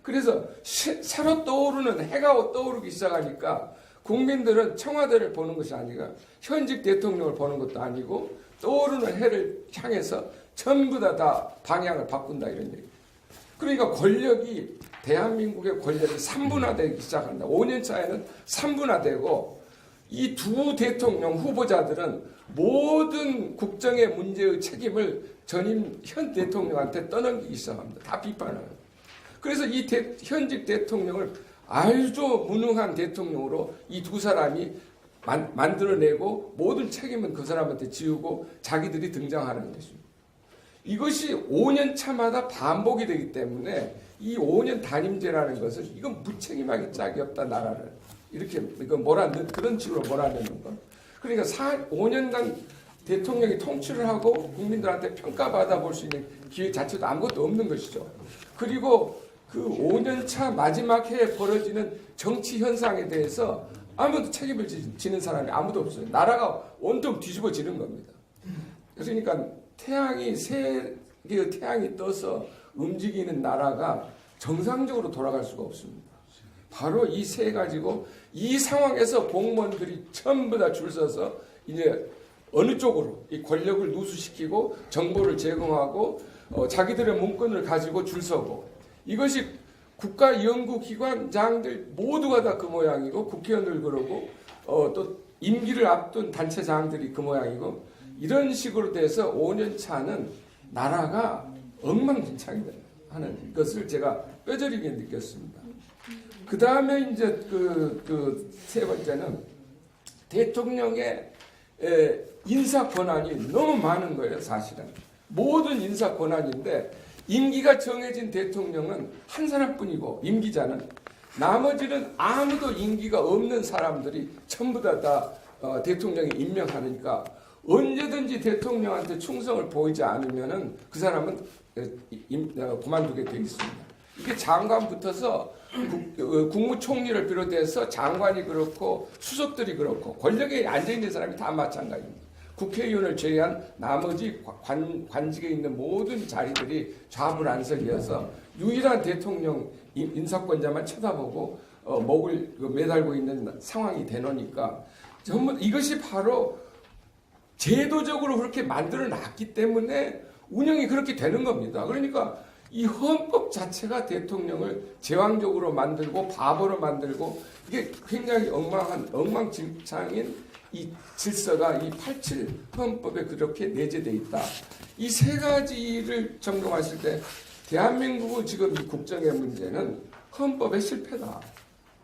그래서 새로 떠오르는 해가 떠오르기 시작하니까 국민들은 청와대를 보는 것이 아니라 현직 대통령을 보는 것도 아니고 떠오르는 해를 향해서 전부 다 방향을 바꾼다 이런 얘기. 그러니까 권력이 대한민국의 권력이 3분화되기 시작한다. 5년 차에는 3분화되고 이 두 대통령 후보자들은 모든 국정의 문제의 책임을 전임 현 대통령한테 떠넘기기 시작합니다. 다 비판을. 그래서 이 현직 대통령을 아주 무능한 대통령으로 이 두 사람이 만들어내고 모든 책임은 그 사람한테 지우고 자기들이 등장하는 것입니다. 이것이 5년 차마다 반복이 되기 때문에 이 5년 단임제라는 것은 이건 무책임하기 짝이 없다 나라를 이렇게 이거 그런 식으로 몰아넣는 것. 그러니까 5년간 대통령이 통치를 하고 국민들한테 평가받아 볼 수 있는 기회 자체도 아무것도 없는 것이죠. 그리고 그 5년 차 마지막 해에 벌어지는 정치 현상에 대해서 아무도 책임을 지는 사람이 아무도 없어요. 나라가 온통 뒤집어지는 겁니다. 그러니까 세 개의 태양이 떠서 움직이는 나라가 정상적으로 돌아갈 수가 없습니다. 바로 이 세 가지고 이 상황에서 공무원들이 전부 다 줄 서서 이제 어느 쪽으로 이 권력을 누수시키고 정보를 제공하고 자기들의 문건을 가지고 줄 서고 이것이 국가연구기관장들 모두가 다 그 모양이고 국회의원들 그러고 또 임기를 앞둔 단체장들이 그 모양이고 이런 식으로 돼서 5년 차는 나라가 엉망진창이 하는 것을 제가 뼈저리게 느꼈습니다. 그 다음에 이제 세 번째는 대통령의 인사 권한이 너무 많은 거예요, 사실은. 모든 인사 권한인데 임기가 정해진 대통령은 한 사람뿐이고 임기자는 나머지는 아무도 임기가 없는 사람들이 전부 다 대통령이 임명하니까 언제든지 대통령한테 충성을 보이지 않으면은 그 사람은 그만두게 되어 있습니다. 이게 장관부터서 국무총리를 비롯해서 장관이 그렇고 수석들이 그렇고 권력에 앉아있는 사람이 다 마찬가지입니다. 국회의원을 제외한 나머지 관직에 있는 모든 자리들이 좌불안석이어서 유일한 대통령 인사권자만 쳐다보고 목을 매달고 있는 상황이 되노니까 전부 이것이 바로 제도적으로 그렇게 만들어 놨기 때문에 운영이 그렇게 되는 겁니다. 그러니까 이 헌법 자체가 대통령을 제왕적으로 만들고 바보로 만들고 이게 굉장히 엉망진창인 이 질서가 이 87 헌법에 그렇게 내재되어 있다. 이 세 가지를 점검했을 때 대한민국은 지금 이 국정의 문제는 헌법의 실패다.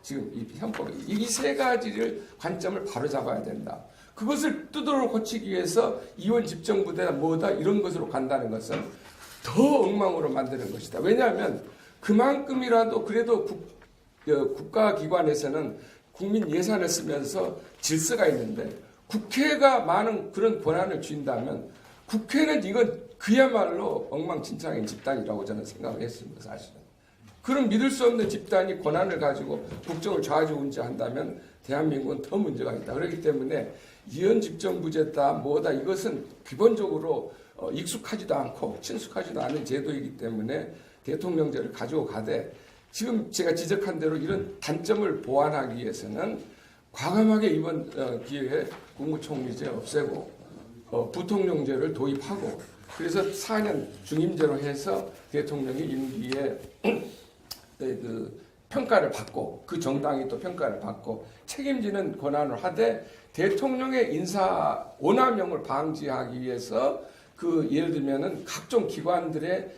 지금 이 헌법에 이 세 가지를 관점을 바로 잡아야 된다. 그것을 뚜드러 고치기 위해서 이원 집정부대다 뭐다 이런 것으로 간다는 것은 더 엉망으로 만드는 것이다. 왜냐하면 그만큼이라도 그래도 국가기관에서는 국민 예산을 쓰면서 질서가 있는데 국회가 많은 그런 권한을 쥔다면 국회는 이건 그야말로 엉망진창인 집단이라고 저는 생각을 했습니다. 사실은. 그런 믿을 수 없는 집단이 권한을 가지고 국정을 좌지우지한다면 대한민국은 더 문제가 있다. 그렇기 때문에 이원집정부제다 뭐다 이것은 기본적으로 익숙하지도 않고 친숙하지도 않은 제도이기 때문에 대통령제를 가지고 가되 지금 제가 지적한 대로 이런 단점을 보완하기 위해서는 과감하게 이번 기회에 국무총리제 없애고 부통령제를 도입하고 그래서 4년 중임제로 해서 대통령이 임기에 평가를 받고 그 정당이 또 평가를 받고 책임지는 권한을 하되 대통령의 인사 오남용을 방지하기 위해서 예를 들면은 각종 기관들의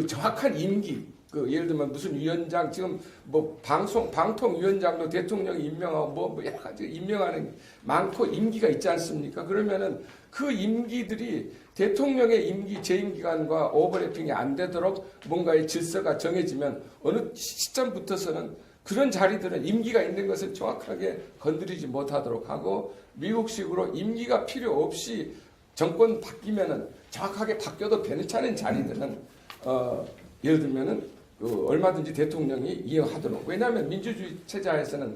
정확한 임기 예를 들면 무슨 위원장 지금 뭐 방통위원장도 대통령이 임명하고 여러 가지 임명하는 많고 임기가 있지 않습니까? 그러면은 그 임기들이 대통령의 임기 재임 기간과 오버래핑이 안 되도록 뭔가의 질서가 정해지면 어느 시점부터서는 그런 자리들은 임기가 있는 것을 정확하게 건드리지 못하도록 하고 미국식으로 임기가 필요 없이 정권 바뀌면은 정확하게 바뀌어도 괜찮은 자리들은 예를 들면은 얼마든지 대통령이 이행하도록. 왜냐하면 민주주의 체제에서는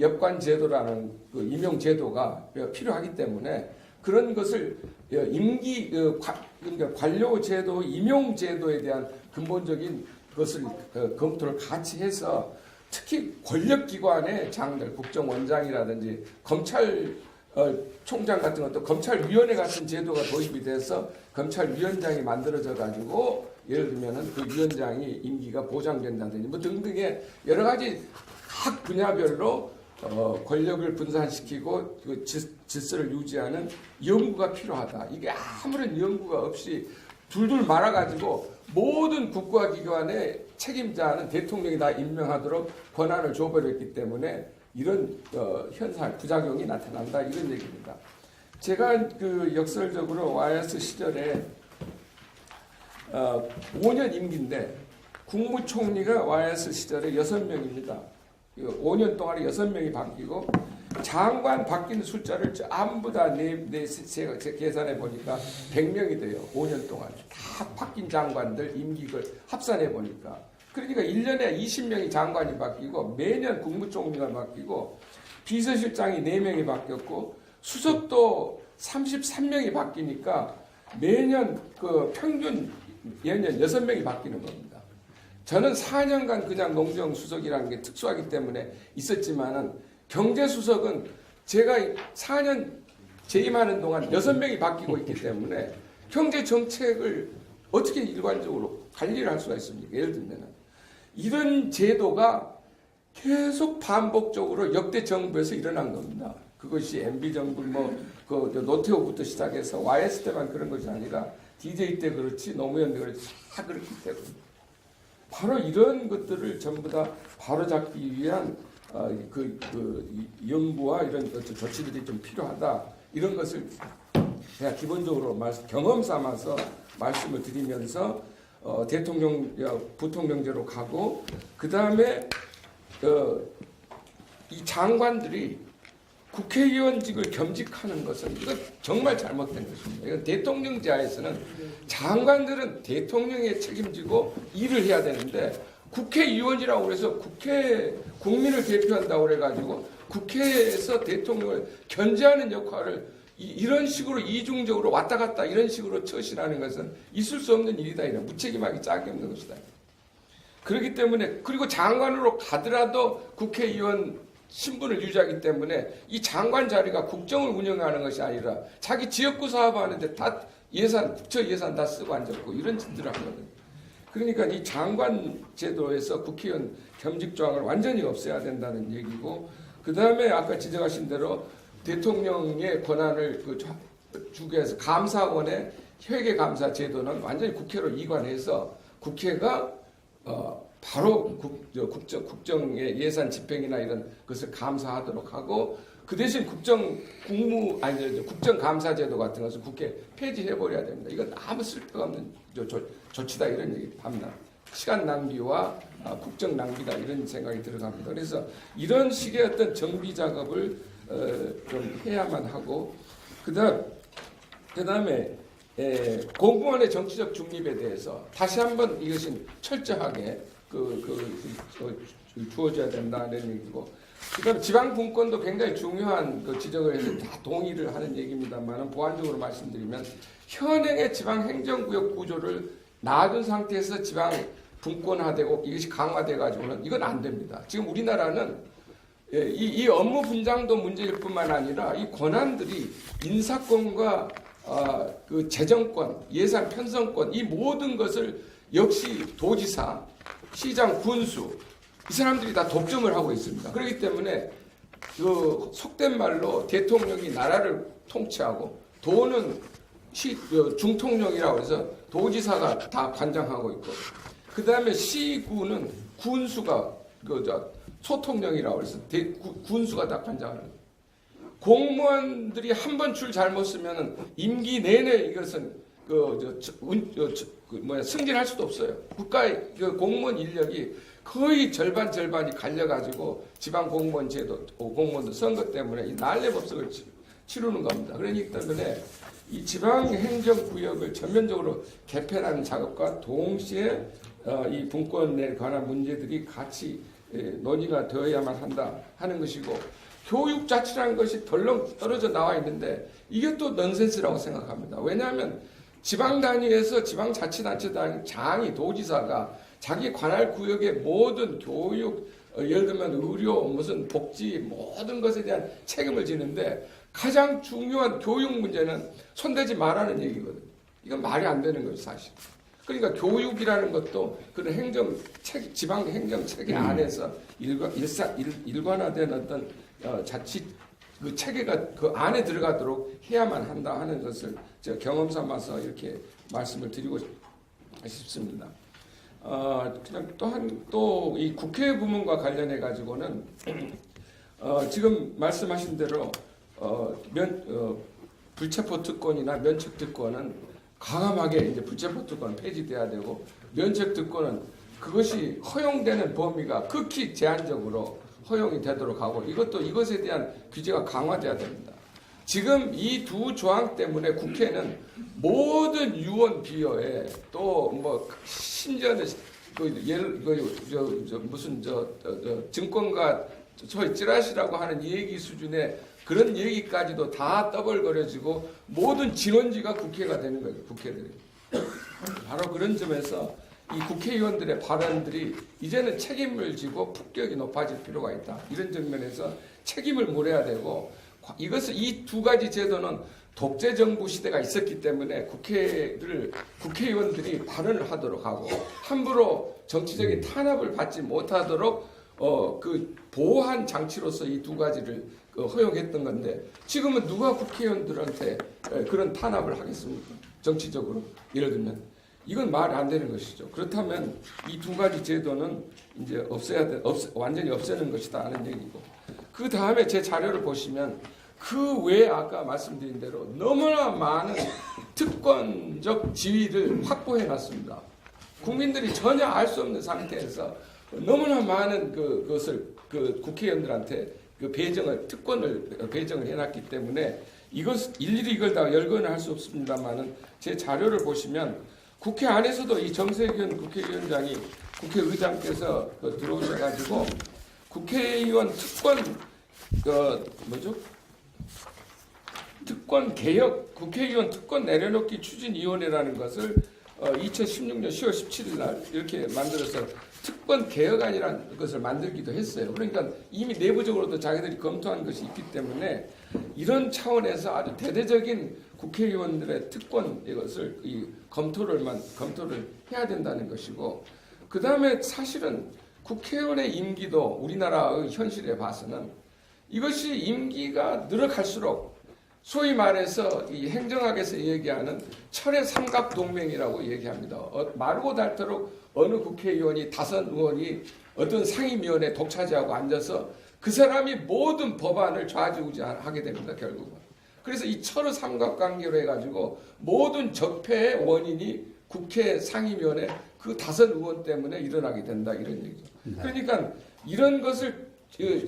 역관 제도라는 임용 제도가 필요하기 때문에 그런 것을 그러니까 관료 제도, 임용 제도에 대한 근본적인 것을 검토를 같이 해서 특히 권력기관의 장들, 국정원장이라든지 검찰 총장 같은 것도 검찰위원회 같은 제도가 도입이 돼서 검찰위원장이 만들어져 가지고 예를 들면은 그 위원장이 임기가 보장된다든지 뭐 등등의 여러 가지 각 분야별로 권력을 분산시키고 그 질서를 유지하는 연구가 필요하다. 이게 아무런 연구가 없이 둘둘 말아가지고 모든 국가기관의 책임자는 대통령이 다 임명하도록 권한을 줘버렸기 때문에 이런 현상, 부작용이 나타난다 이런 얘기입니다. 제가 그 역설적으로 YS 시절에 5년 임기인데 국무총리가 YS 시절에 6명입니다. 5년 동안에 6명이 바뀌고 장관 바뀐 숫자를 전부 다 제가 계산해 보니까 100명이 돼요. 5년 동안 다 바뀐 장관들 임기를 합산해 보니까 그러니까 1년에 20명이 장관이 바뀌고 매년 국무총리가 바뀌고 비서실장이 4명이 바뀌었고 수석도 33명이 바뀌니까 매년 그 평균 연년 6명이 바뀌는 겁니다. 저는 4년간 그냥 농정수석이라는 게 특수하기 때문에 있었지만은 경제수석은 제가 4년 재임하는 동안 6명이 바뀌고 있기 때문에 경제정책을 어떻게 일관적으로 관리를 할 수가 있습니까? 예를 들면 이런 제도가 계속 반복적으로 역대 정부에서 일어난 겁니다. 그것이 MB정부 그 노태우부터 시작해서 YS 때만 그런 것이 아니라 DJ 때 그렇지 노무현 때 그렇지 다 그렇기 때문에 바로 이런 것들을 전부 다 바로잡기 위한 연구와 이런 조치들이 좀 필요하다. 이런 것을 제가 기본적으로 경험 삼아서 말씀을 드리면서 대통령, 부통령제로 가고 그 다음에 이 장관들이 국회의원직을 겸직하는 것은 이건 정말 잘못된 것입니다. 이건 대통령제하에서는 장관들은 대통령에 책임지고 일을 해야 되는데 국회의원이라고 해서 국민을 대표한다고 그래가지고 국회에서 대통령을 견제하는 역할을 이런 식으로 이중적으로 왔다 갔다 이런 식으로 처신하는 것은 있을 수 없는 일이다. 이런 무책임하기 짝이 없는 것이다. 그렇기 때문에 그리고 장관으로 가더라도 국회의원 신분을 유지하기 때문에 이 장관 자리가 국정을 운영하는 것이 아니라 자기 지역구 사업하는데 다 국처 예산 다 쓰고 앉았고 이런 짓들을 하거든요. 그러니까 이 장관 제도에서 국회의원 겸직 조항을 완전히 없애야 된다는 얘기고 그 다음에 아까 지적하신 대로 대통령의 권한을 주게 해서 감사원의 회계감사 제도는 완전히 국회로 이관해서 국회가 바로 국정의 예산 집행이나 이런 것을 감사하도록 하고 그 대신 국정감사제도 같은 것을 국회 폐지해버려야 됩니다. 이건 아무 쓸데가 없는 조치다 이런 얘기 합니다. 시간 낭비와 국정 낭비다 이런 생각이 들어갑니다. 그래서 이런 식의 어떤 정비 작업을 좀 해야만 하고 그다음에 공무원의 정치적 중립에 대해서 다시 한번 이것은 철저하게 주어져야 된다는 얘기고 그다음에 지방 분권도 굉장히 중요한 지적을 해서 다 동의를 하는 얘기입니다만 보완적으로 말씀드리면 현행의 지방 행정구역 구조를 놔둔 상태에서 지방 분권화되고 이것이 강화돼 가지고는 이건 안 됩니다. 지금 우리나라는 이 업무 분장도 문제일 뿐만 아니라 이 권한들이 인사권과 그 재정권, 예산 편성권 이 모든 것을 역시 도지사, 시장, 군수 이 사람들이 다 독점을 하고 있습니다. 그렇기 때문에 그 속된 말로 대통령이 나라를 통치하고 도는 중통령이라고 해서 도지사가 다 관장하고 있고 그 다음에 시구는 군수가 소통령이라고 해서 군수가 다 관장하는 거예요. 공무원들이 한 번 줄 잘못 쓰면은 임기 내내 이것은 승진할 수도 없어요. 국가의 공무원 인력이 거의 절반이 갈려가지고 지방 공무원 제도, 공무원도 선거 때문에 이 난레법석을 치르는 겁니다. 그러기 때문에 이 지방 행정구역을 전면적으로 개편하는 작업과 동시에 이 분권에 관한 문제들이 같이 논의가 되어야만 한다 하는 것이고 교육 자치라는 것이 덜렁 떨어져 나와 있는데 이게 또 넌센스라고 생각합니다. 왜냐하면 지방 단위에서 지방자치단체 장이 도지사가 자기 관할 구역의 모든 교육, 예를 들면 의료, 무슨 복지 모든 것에 대한 책임을 지는데 가장 중요한 교육 문제는 손대지 말라는 얘기거든요. 이건 말이 안 되는 거죠, 사실. 그러니까 교육이라는 것도 그런 행정 책, 지방 행정 체계 안에서 일관화된 어떤 자칫 그 체계가 그 안에 들어가도록 해야만 한다 하는 것을 제가 경험 삼아서 이렇게 말씀을 드리고 싶습니다. 그냥 또 이 국회 부문과 관련해 가지고는 지금 말씀하신 대로 불체포 특권이나 면책 특권은 과감하게 이제 불체포 특권 폐지돼야 되고 면책 특권은 그것이 허용되는 범위가 극히 제한적으로 허용이 되도록 하고 이것에 대한 규제가 강화돼야 됩니다. 지금 이 두 조항 때문에 국회는 모든 유언 비어에 또 뭐 심지어는 무슨 증권가 소위 찌라시라고 하는 얘기 수준의 그런 얘기까지도 다 떠벌거려지고 모든 진원지가 국회가 되는 거예요. 국회들이. 바로 그런 점에서 이 국회의원들의 발언들이 이제는 책임을 지고 품격이 높아질 필요가 있다. 이런 측면에서 책임을 물어야 되고 이 두 가지 제도는 독재 정부 시대가 있었기 때문에 국회의원들이 발언을 하도록 하고 함부로 정치적인 탄압을 받지 못하도록 그 보호한 장치로서 이 두 가지를 허용했던 건데 지금은 누가 국회의원들한테 그런 탄압을 하겠습니까? 정치적으로 예를 들면 이건 말이 안 되는 것이죠. 그렇다면 이 두 가지 제도는 이제 완전히 없애는 것이다 하는 얘기고 그 다음에 제 자료를 보시면 그 외에 아까 말씀드린 대로 너무나 많은 특권적 지위를 확보해 놨습니다. 국민들이 전혀 알 수 없는 상태에서 너무나 많은 그것을 국회의원들한테 특권을 배정을 해놨기 때문에 일일이 이걸 다 열거는 할 수 없습니다만은 제 자료를 보시면 국회 안에서도 이 정세균 국회의원장이 국회의장께서 들어오셔가지고 국회의원 특권 개혁, 국회의원 특권 내려놓기 추진위원회라는 것을 2016년 10월 17일 날 이렇게 만들어서 특권 개혁안이라는 것을 만들기도 했어요. 그러니까 이미 내부적으로도 자기들이 검토한 것이 있기 때문에 이런 차원에서 아주 대대적인 국회의원들의 특권 이것을 검토를 해야 된다는 것이고 그 다음에 사실은 국회의원의 임기도 우리나라의 현실에 봐서는 이것이 임기가 늘어갈수록 소위 말해서 이 행정학에서 얘기하는 철의 삼각동맹이라고 얘기합니다. 마르고 닳도록 어느 국회의원이 다선 의원이 어떤 상임위원회 독차지하고 앉아서 그 사람이 모든 법안을 좌지우지하게 됩니다. 결국은. 그래서 이 철의 삼각관계로 해가지고 모든 적폐의 원인이 국회 상임위원회 그 다선 의원 때문에 일어나게 된다 이런 얘기죠. 그러니까 이런 것을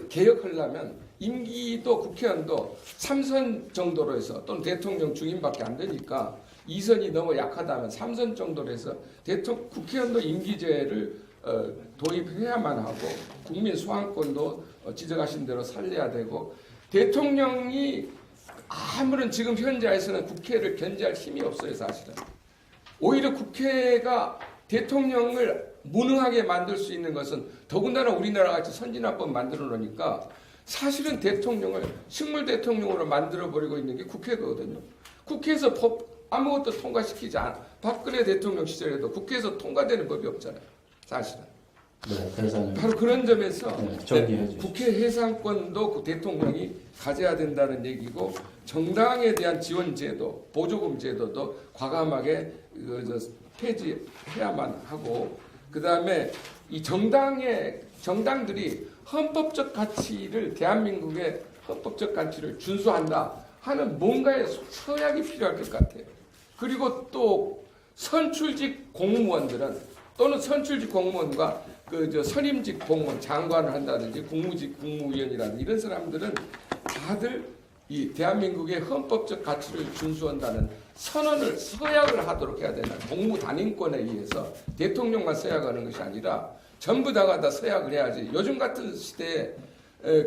개혁하려면 임기도 국회의원도 3선 정도로 해서 또는 대통령 중임밖에 안 되니까 2선이 너무 약하다면 3선 정도로 해서 국회의원도 임기제를 도입해야만 하고 국민 소환권도 지적하신 대로 살려야 되고 대통령이 아무런 지금 현재에서는 국회를 견제할 힘이 없어요. 사실은. 오히려 국회가 대통령을 무능하게 만들 수 있는 것은 더군다나 우리나라 같이 선진화법 만들어 놓으니까 사실은 대통령을 식물 대통령으로 만들어버리고 있는 게 국회거든요. 국회에서 법 아무것도 통과시키지 않아. 박근혜 대통령 시절에도 국회에서 통과되는 법이 없잖아요. 사실은. 네, 그래서 바로 그런 점에서 정리해 국회 해상권도 대통령이 가져야 된다는 얘기고 정당에 대한 지원 제도, 보조금 제도도 과감하게 폐지해야만 하고 그 다음에 이 정당들이 헌법적 가치를 대한민국의 헌법적 가치를 준수한다 하는 뭔가의 서약이 필요할 것 같아요. 그리고 또 선출직 공무원들은 또는 선출직 공무원과 선임직 공무원 장관을 한다든지 국무직 국무위원이라든지 이런 사람들은 다들 이 대한민국의 헌법적 가치를 준수한다는 선언을 서약을 하도록 해야 되는 공무단임권에 의해서 대통령만 서약하는 것이 아니라 전부 다가 서약을 해야지. 요즘 같은 시대에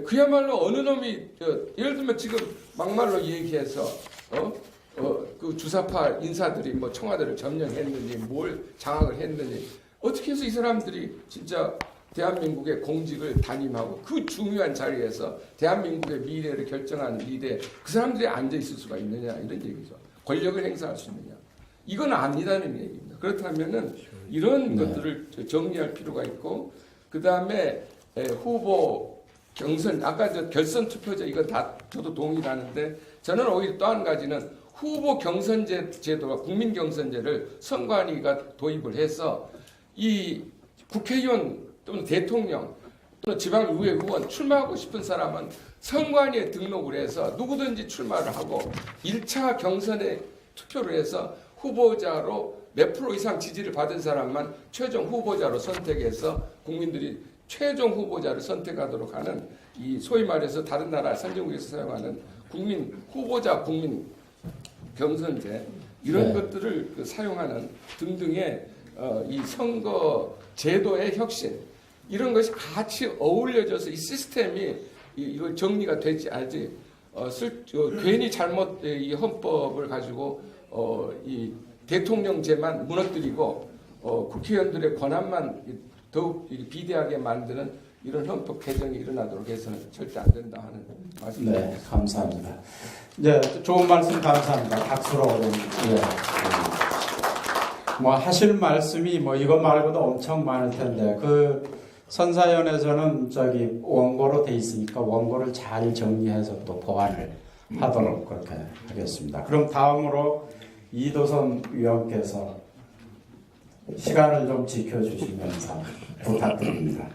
그야말로 어느 놈이 예를 들면 지금 막말로 얘기해서 그 주사파 인사들이 뭐 청와대를 점령했느니 뭘 장악을 했느니 어떻게 해서 이 사람들이 진짜 대한민국의 공직을 담임하고 그 중요한 자리에서 대한민국의 미래를 결정하는 미래 그 사람들이 앉아 있을 수가 있느냐 이런 얘기죠. 권력을 행사할 수 있느냐. 이건 아니라는 얘기입니다. 그렇다면은 이런 것들을 정리할 필요가 있고 그 다음에 후보 경선 아까 저 결선 투표제 이건 다 저도 동의하는데 저는 오히려 또 한 가지는 후보 경선제 제도가 국민 경선제를 선관위가 도입을 해서 이 국회의원 또는 대통령 또는 지방의회 의원 출마하고 싶은 사람은 선관위에 등록을 해서 누구든지 출마를 하고 1차 경선에 투표를 해서 후보자로 몇 프로 이상 지지를 받은 사람만 최종 후보자로 선택해서 국민들이 최종 후보자를 선택하도록 하는 이 소위 말해서 다른 나라 선진국에서 사용하는 국민 후보자 국민 경선제 이런 것들을 사용하는 등등의 이 선거 제도의 혁신 이런 것이 같이 어울려져서 이 시스템이 이걸 정리가 되지 않지 괜히 잘못 이 헌법을 가지고 이 대통령제만 무너뜨리고 국회의원들의 권한만 더욱 비대하게 만드는 이런 헌법 개정이 일어나도록 해서는 절대 안 된다 하는 말씀입니다. 네, 감사합니다. 네, 좋은 말씀 감사합니다. 박수로 뭐 하실 말씀이 뭐 이거 말고도 엄청 많을 텐데 그 선사위원회에서는 저기 원고로 돼 있으니까 원고를 잘 정리해서 또 보완을 하도록 그렇게 하겠습니다. 그럼 다음으로 이도선 위원께서 시간을 좀 지켜주시면서 부탁드립니다.